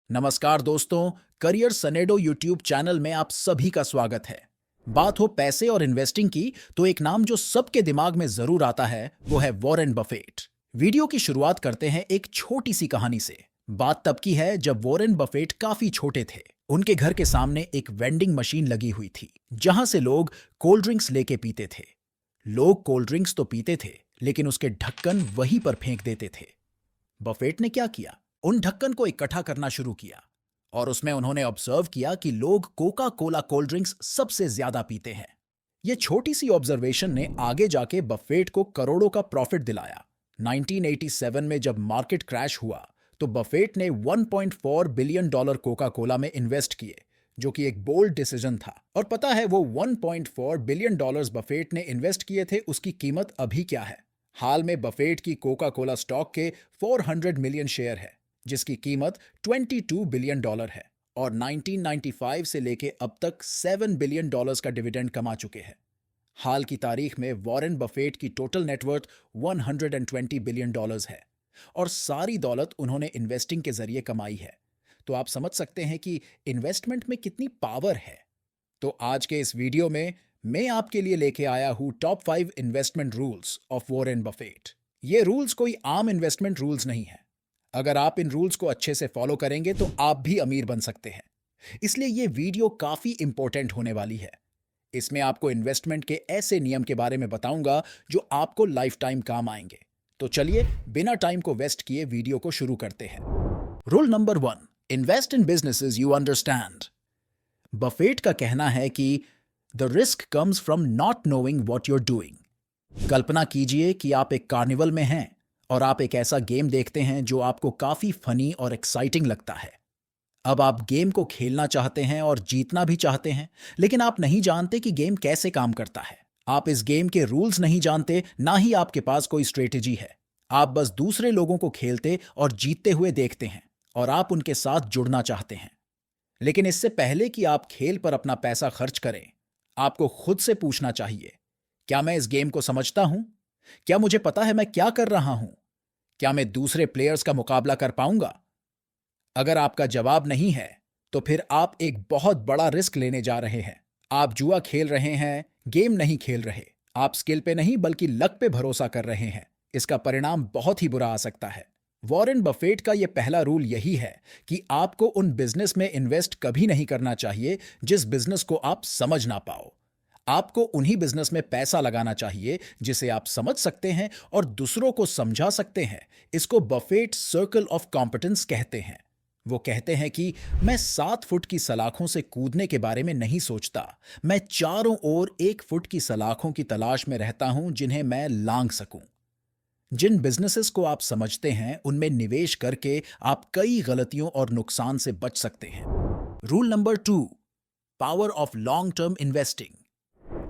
नमस्कार दोस्तों, career सनेडो YouTube channel में आप सभी का स्वागत है। बात हो पैसे और इन्वेस्टिंग की, तो एक नाम जो सबके दिमाग में जरूर आता है वो है वॉरेन बफेट। वीडियो की शुरुआत करते हैं एक छोटी सी कहानी से। बात तब की है जब वॉरेन बफेट काफी छोटे थे। उनके घर के सामने एक वेंडिंग मशीन लगी हुई थी, जहां से लोग कोल्ड ड्रिंक्स लेके पीते थे। लोग कोल्ड ड्रिंक्स तो पीते थे, लेकिन उसके ढक्कन वहीं पर फेंक देते थे। बफेट ने क्या किया? उन ढक्कन को इकट्ठा करना शुरू किया और उसमें उन्होंने ऑब्जर्व किया कि लोग कोका कोला कोल्ड ड्रिंक्स सबसे ज्यादा पीते हैं। यह छोटी सी ऑब्जर्वेशन ने आगे जाके बफेट को करोड़ों का प्रॉफिट दिलाया। 1987 में जब मार्केट क्रैश हुआ तो बफेट ने 1.4 बिलियन डॉलर कोका कोला में इन्वेस्ट किए, जो कि एक बोल्ड डिसीजन था। और पता है वो 1.4 बिलियन डॉलर्स बफेट ने इन्वेस्ट किए थे, उसकी कीमत अभी क्या है? हाल में बफेट की कोका कोला स्टॉक के 400 मिलियन शेयर है, जिसकी कीमत 22 बिलियन डॉलर है और 1995 से लेके अब तक 7 बिलियन डॉलर्स का डिविडेंड कमा चुके हैं। हाल की तारीख में वॉरेन बफेट की टोटल नेटवर्थ 120 बिलियन डॉलर्स है और सारी दौलत उन्होंने इन्वेस्टिंग के जरिए कमाई है। तो आप समझ सकते हैं कि इन्वेस्टमेंट में कितनी पावर है। तो आज के इस वीडियो में मैं आपके लिए लेके आया हूं top 5 investment rules of Warren Buffett. ये रूल्स कोई आम इन्वेस्टमेंट रूल्स नहीं है। अगर आप इन रूल्स को अच्छे से फॉलो करेंगे तो आप भी अमीर बन सकते हैं। इसलिए ये वीडियो काफी इंपॉर्टेंट होने वाली है। इसमें आपको इन्वेस्टमेंट के ऐसे नियम के बारे में बताऊंगा जो आपको लाइफ टाइम काम आएंगे। तो चलिए बिना टाइम को वेस्ट किए वीडियो को शुरू करते हैं। Rule number 1, invest in businesses you understand. Buffett का कहना है कि the risk comes from not knowing what you're doing. कल्पना कीजिए कि आप एक कार्निवल में हैं और आप एक ऐसा गेम देखते हैं जो आपको काफी फनी और एक्साइटिंग लगता है। अब आप गेम को खेलना चाहते हैं और जीतना भी चाहते हैं, लेकिन आप नहीं जानते कि गेम कैसे काम करता है। आप इस गेम के रूल्स नहीं जानते, ना ही आपके पास कोई स्ट्रेटेजी है। आप बस दूसरे लोगों को खेलते और जीतते हुए देखते हैं और आप उनके साथ जुड़ना चाहते हैं। लेकिन इससे पहले कि आप खेल पर अपना पैसा खर्च करें, आपको खुद से पूछना चाहिए, क्या मैं इस गेम को समझता हूं? क्या मुझे पता है मैं क्या कर रहा हूं? क्या मैं दूसरे प्लेयर्स का मुकाबला कर पाऊंगा? अगर आपका जवाब नहीं है, तो फिर आप एक बहुत बड़ा रिस्क लेने जा रहे हैं। आप जुआ खेल रहे हैं, गेम नहीं खेल रहे। आप स्किल पे नहीं बल्कि लक पे भरोसा कर रहे हैं। इसका परिणाम बहुत ही बुरा आ सकता है। वॉरेन बफेट का यह पहला रूल यही है कि आपको उन बिजनेस में इन्वेस्ट कभी नहीं करना चाहिए जिस बिजनेस को आप समझ ना पाओ। आपको उन्हीं बिजनेस में पैसा लगाना चाहिए जिसे आप समझ सकते हैं और दूसरों को समझा सकते हैं। इसको बफेट सर्कल ऑफ कॉम्पिटेंस कहते हैं। वो कहते हैं कि मैं 7 फुट की सलाखों से कूदने के बारे में नहीं सोचता, मैं चारों ओर 1 फुट की सलाखों की तलाश में रहता हूं जिन्हें मैं लांघ सकूं। जिन बिजनेसेस को आप समझते हैं उनमें निवेश करके आप कई गलतियों और नुकसान से बच सकते हैं। Rule number 2, power of long term investing.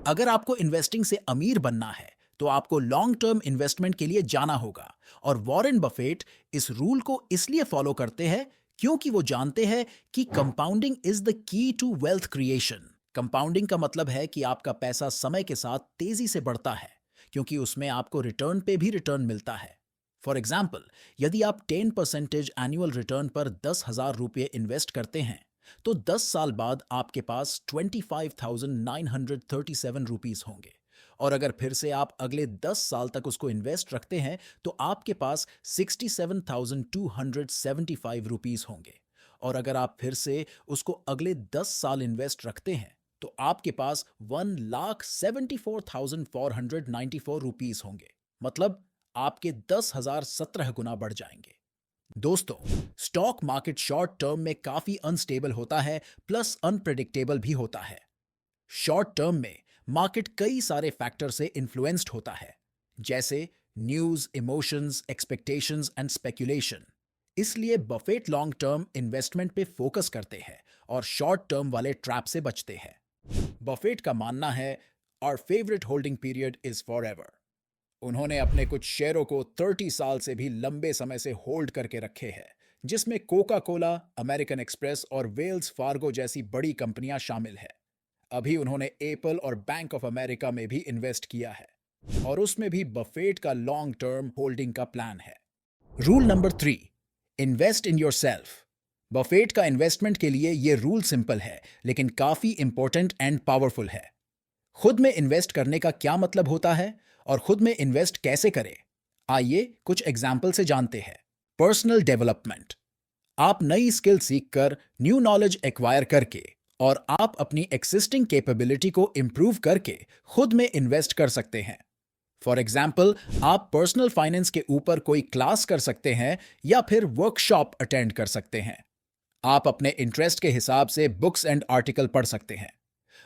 अगर आपको इन्वेस्टिंग से अमीर बनना है तो आपको लॉन्ग टर्म इन्वेस्टमेंट के लिए जाना होगा। और वॉरेन बफेट इस रूल को इसलिए फॉलो करते हैं क्योंकि वो जानते हैं कि compounding is the key to wealth creation. Compounding का मतलब है कि आपका पैसा समय के साथ तेजी से बढ़ता है, क्योंकि उसमें आपको रिटर्न पे भी रिटर्न मिलता है। फॉर एग्जाम्पल, यदि आप 10% एनुअल रिटर्न पर 10,000 रुपये इन्वेस्ट करते हैं, तो 10 साल बाद आपके पास 25,937 रुपीज होंगे। और अगर फिर से आप अगले 10 साल तक उसको इन्वेस्ट रखते हैं तो आपके पास 67,275 रुपीज होंगे। और अगर आप फिर से उसको अगले 10 साल इन्वेस्ट रखते हैं तो आपके पास 1,74,494 रुपीज होंगे। मतलब आपके 10,017 गुना बढ़ जाएंगे। दोस्तों, स्टॉक मार्केट शॉर्ट टर्म में काफी अनस्टेबल होता है, प्लस अनप्रेडिक्टेबल भी होता है। शॉर्ट टर्म में मार्केट कई सारे फैक्टर से इन्फ्लुएंस्ड होता है, जैसे news, emotions, expectations and speculation. इसलिए बफेट लॉन्ग टर्म इन्वेस्टमेंट पे फोकस करते हैं और शॉर्ट टर्म वाले ट्रैप से बचते हैं। बफेट का मानना है, our favourite holding period is forever. उन्होंने अपने कुछ शेयरों को 30 साल से भी लंबे समय से होल्ड करके रखे हैं, जिसमें कोका कोला, अमेरिकन एक्सप्रेस और वेल्स फार्गो जैसी बड़ी कंपनियां शामिल हैं। अभी उन्होंने एप्पल और बैंक ऑफ अमेरिका में भी इन्वेस्ट किया है और उसमें भी बफेट का लॉन्ग टर्म होल्डिंग का प्लान है। Rule number 3, invest in your self. Buffett का इन्वेस्टमेंट के लिए ये रूल सिंपल है, लेकिन काफी इंपॉर्टेंट एंड पावरफुल है। खुद में इन्वेस्ट करने का क्या मतलब होता है और खुद में इन्वेस्ट कैसे करें, आइए कुछ एग्जाम्पल से जानते हैं। Personal development. आप नई स्किल सीखकर, न्यू नॉलेज एक्वायर करके और आप अपनी एक्सिस्टिंग कैपेबिलिटी को इंप्रूव करके खुद में इन्वेस्ट कर सकते हैं। फॉर एग्जाम्पल, आप पर्सनल फाइनेंस के ऊपर कोई क्लास कर सकते हैं या फिर वर्कशॉप अटेंड कर सकते हैं। आप अपने इंटरेस्ट के हिसाब से बुक्स एंड आर्टिकल पढ़ सकते हैं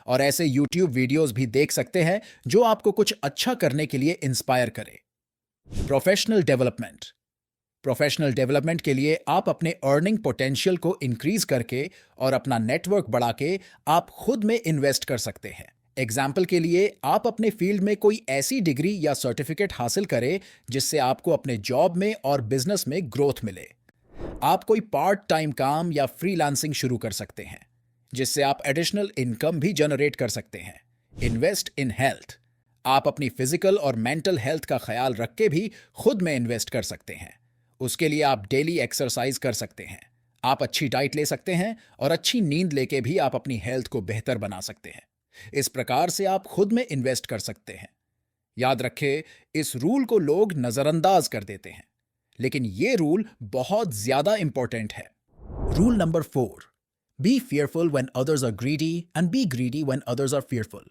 और ऐसे यूट्यूब वीडियोस भी देख सकते हैं जो आपको कुछ अच्छा करने के लिए इंस्पायर करे। Professional development. प्रोफेशनल डेवलपमेंट के लिए आप अपने अर्निंग पोटेंशियल को इंक्रीज करके और अपना नेटवर्क बढ़ा के आप खुद में इन्वेस्ट कर सकते हैं। एग्जाम्पल के लिए, आप अपने फील्ड में कोई ऐसी डिग्री या सर्टिफिकेट हासिल करें जिससे आपको अपने जॉब में और बिजनेस में ग्रोथ मिले। आप कोई पार्ट टाइम काम या फ्रीलांसिंग शुरू कर सकते हैं जिससे आप एडिशनल इनकम भी जनरेट कर सकते हैं। Invest in health. आप अपनी फिजिकल और मेंटल हेल्थ का ख्याल रख के भी खुद में इन्वेस्ट कर सकते हैं। उसके लिए आप डेली एक्सरसाइज कर सकते हैं, आप अच्छी डाइट ले सकते हैं और अच्छी नींद लेके भी आप अपनी हेल्थ को बेहतर बना सकते हैं। इस प्रकार से आप खुद में इन्वेस्ट कर सकते हैं। याद रखें, इस रूल को लोग नजरअंदाज कर देते हैं, लेकिन ये रूल बहुत ज्यादा इंपॉर्टेंट है। Rule number 4, be fearful when others are greedy and be greedy when others are fearful।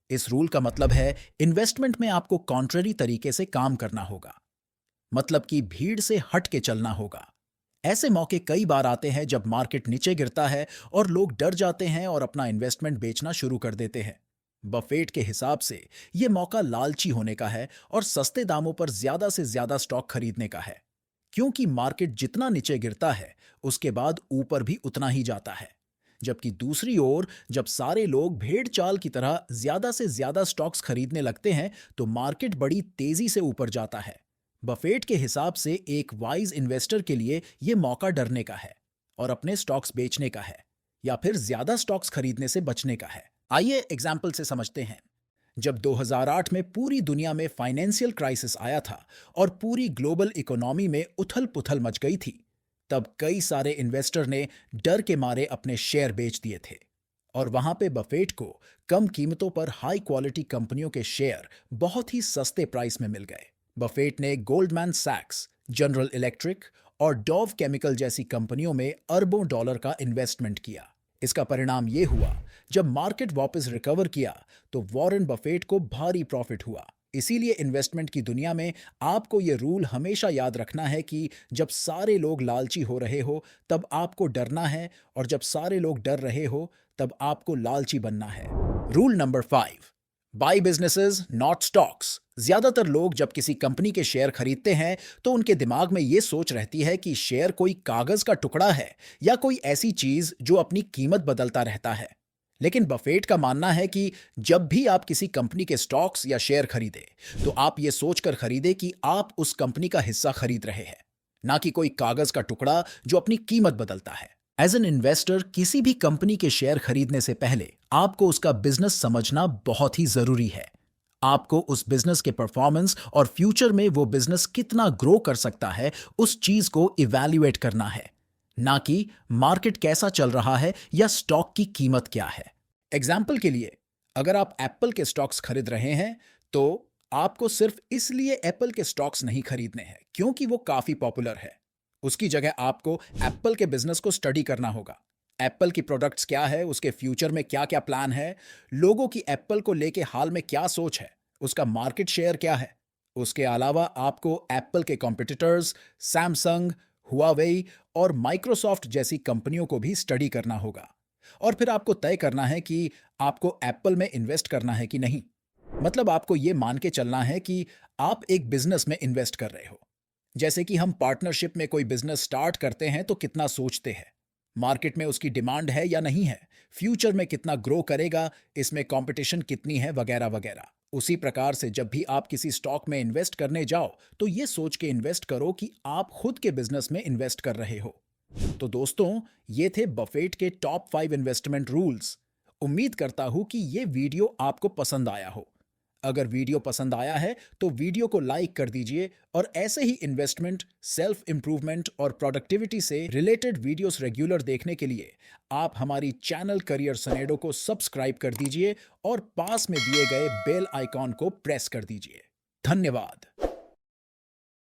इस रूल का मतलब है, इन्वेस्टमेंट में आपको कॉन्ट्ररी तरीके से काम करना होगा, मतलब कि भीड़ से हट के चलना होगा। ऐसे मौके कई बार आते हैं जब मार्केट नीचे गिरता है और लोग डर जाते हैं और अपना इन्वेस्टमेंट बेचना शुरू कर देते हैं। बफेट के हिसाब से यह मौका लालची होने का है और सस्ते दामों पर ज्यादा से ज्यादा स्टॉक खरीदने का है, क्योंकि मार्केट जितना नीचे गिरता है उसके बाद ऊपर भी उतना ही जाता है। जबकि दूसरी ओर, जब सारे लोग भेड़ चाल की तरह ज्यादा से ज्यादा स्टॉक्स खरीदने लगते हैं तो मार्केट बड़ी तेजी से ऊपर जाता है। बफेट के हिसाब से एक वाइज इन्वेस्टर के लिए यह मौका डरने का है और अपने स्टॉक्स बेचने का है या फिर ज्यादा स्टॉक्स खरीदने से बचने का है। आइए एग्जाम्पल से समझते हैं। जब 2008 में पूरी दुनिया में फाइनेंशियल क्राइसिस आया था और पूरी ग्लोबल इकोनॉमी में उथल पुथल मच गई थी, तब कई सारे इन्वेस्टर ने डर के मारे अपने शेयर बेच दिए थे और वहां पे बफेट को कम कीमतों पर हाई क्वालिटी कंपनियों के शेयर बहुत ही सस्ते प्राइस में मिल गए। बफेट ने गोल्डमैन सैक्स, जनरल इलेक्ट्रिक और डोव केमिकल जैसी कंपनियों में अरबों डॉलर का इन्वेस्टमेंट किया। इसका परिणाम यह हुआ, जब मार्केट वापस रिकवर किया तो वॉरेन बफेट को भारी प्रॉफिट हुआ। इसीलिए इन्वेस्टमेंट की दुनिया में आपको यह रूल हमेशा याद रखना है कि जब सारे लोग लालची हो रहे हो तब आपको डरना है और जब सारे लोग डर रहे हो तब आपको लालची बनना है। Rule number 5, buy businesses not stocks. ज्यादातर लोग जब किसी कंपनी के शेयर खरीदते हैं तो उनके दिमाग में यह सोच रहती है कि शेयर कोई कागज का टुकड़ा है या कोई ऐसी चीज जो अपनी कीमत बदलता रहता है। लेकिन बफेट का मानना है कि जब भी आप किसी कंपनी के स्टॉक्स या शेयर खरीदे तो आप ये सोचकर खरीदे कि आप उस कंपनी का हिस्सा खरीद रहे हैं, ना कि कोई कागज का टुकड़ा जो अपनी कीमत बदलता है। एज एन इन्वेस्टर, किसी भी कंपनी के शेयर खरीदने से पहले आपको उसका बिजनेस समझना बहुत ही जरूरी है। आपको उस बिजनेस के परफॉर्मेंस और फ्यूचर में वो बिजनेस कितना ग्रो कर सकता है उस चीज को इवैल्यूएट करना है, ना कि मार्केट कैसा चल रहा है या स्टॉक की कीमत क्या है। एग्जाम्पल के लिए, अगर आप एप्पल के स्टॉक्स खरीद रहे हैं तो आपको सिर्फ इसलिए एप्पल के स्टॉक्स नहीं खरीदने हैं क्योंकि वो काफी पॉपुलर है। उसकी जगह आपको एप्पल के बिजनेस को स्टडी करना होगा। एप्पल की प्रोडक्ट्स क्या है, उसके फ्यूचर में क्या क्या प्लान है, लोगों की एप्पल को लेके हाल में क्या सोच है, उसका मार्केट शेयर क्या है। उसके अलावा आपको एप्पल के कॉम्पिटिटर्स सैमसंग, हुआवेई और माइक्रोसॉफ्ट जैसी कंपनियों को भी स्टडी करना होगा और फिर आपको तय करना है कि आपको एप्पल में इन्वेस्ट करना है कि नहीं। मतलब आपको यह मान के चलना है कि आप एक बिजनेस में इन्वेस्ट कर रहे हो। जैसे कि हम पार्टनरशिप में कोई बिजनेस स्टार्ट करते हैं तो कितना सोचते हैं, मार्केट में उसकी डिमांड है या नहीं है, फ्यूचर में कितना ग्रो करेगा, इसमें कंपटीशन कितनी है, वगैरह वगैरह। उसी प्रकार से जब भी आप किसी स्टॉक में इन्वेस्ट करने जाओ तो ये सोच के इन्वेस्ट करो कि आप खुद के बिजनेस में इन्वेस्ट कर रहे हो। तो दोस्तों, ये थे बफेट के टॉप 5 इन्वेस्टमेंट रूल्स। उम्मीद करता हूं कि ये वीडियो आपको पसंद आया हो। अगर वीडियो पसंद आया है तो वीडियो को लाइक कर दीजिए और ऐसे ही इन्वेस्टमेंट, सेल्फ इंप्रूवमेंट और प्रोडक्टिविटी से रिलेटेड वीडियोस रेगुलर देखने के लिए आप हमारी चैनल करियर सनेडो को सब्सक्राइब कर दीजिए और पास में दिए गए बेल आइकॉन को प्रेस कर दीजिए। धन्यवाद।